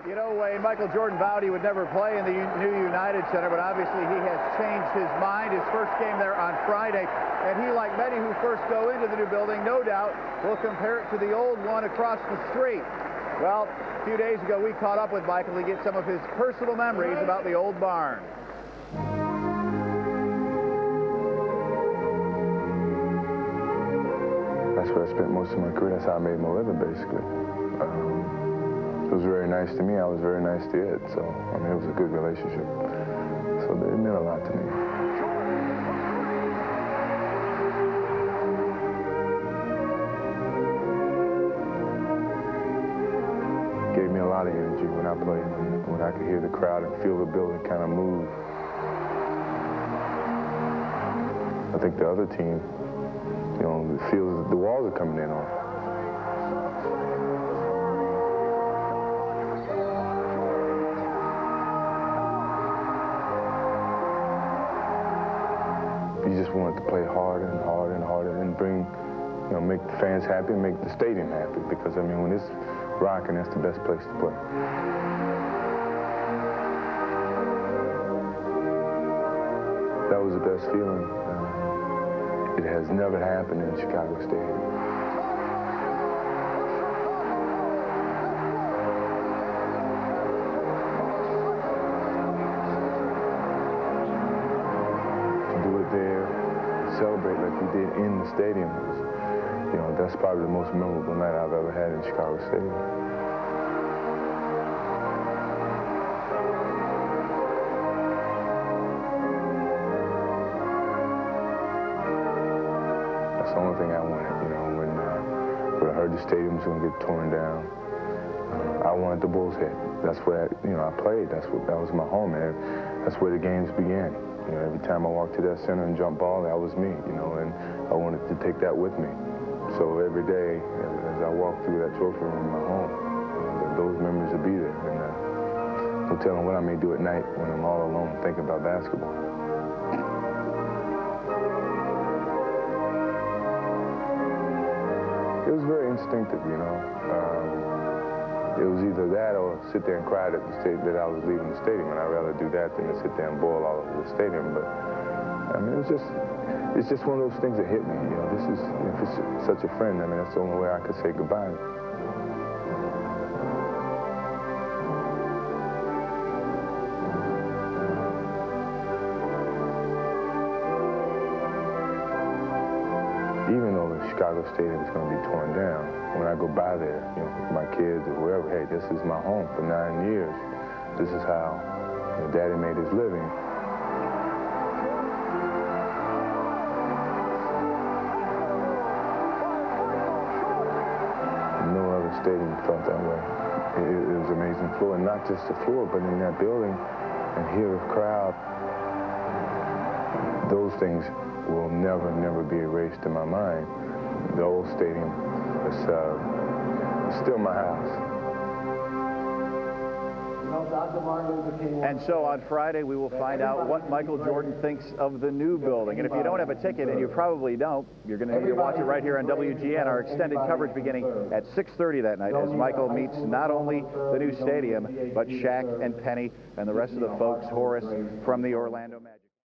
You know, Wayne, Michael Jordan vowed he would never play in the new United Center, but obviously he has changed his mind. His first game there on Friday, and he, like many who first go into the new building, no doubt will compare it to the old one across the street. Well, a few days ago, we caught up with Michael to get some of his personal memories about the old barn. That's where I spent most of my career. That's how I made my living, basically. It was very nice to me. I was very nice to it. So, I mean, it was a good relationship. So it meant a lot to me. It gave me a lot of energy when I played, when I could hear the crowd and feel the building kind of move. I think the other team, you know, feels the walls are coming in on. You just wanted to play harder and harder and harder and bring, you know, make the fans happy and make the stadium happy, because, I mean, when it's rocking, that's the best place to play. That was the best feeling. It has never happened in Chicago Stadium. There, celebrate like we did in the stadium. Was, you know, that's probably the most memorable night I've ever had in Chicago Stadium. That's the only thing I wanted, you know, when I heard the stadium was going to get torn down. I wanted the Bulls hit. That's where, you know, I played. That was my home, and that's where the games began. You know, every time I walked to that center and jumped ball, that was me, you know, and I wanted to take that with me. So every day, as I walk through that trophy room in my home, you know, those memories will be there. And no telling what I may do at night when I'm all alone thinking about basketball. It was very instinctive, you know. It was either that or sit there and cry that I was leaving the stadium, and I'd rather do that than to sit there and boil all over the stadium. But I mean, it's just one of those things that hit me. You know, this is, if it's such a friend, I mean, that's the only way I could say goodbye. Even though the Chicago Stadium is going to be torn down, when I go by there, you know, with my kids or whoever, hey, this is my home for 9 years. This is how, you know, Daddy made his living. No other stadium felt that way. It was an amazing floor, and not just the floor, but in that building, and hear the crowd. Those things will never, never be erased in my mind. The old stadium is still my house. And so on Friday, we will find out what Michael Jordan thinks of the new building. And if you don't have a ticket, and you probably don't, you're going to need to watch it right here on WGN, our extended coverage beginning at 6:30 that night, as Michael meets not only the new stadium, but Shaq and Penny and the rest of the folks, Horace from the Orlando Magic.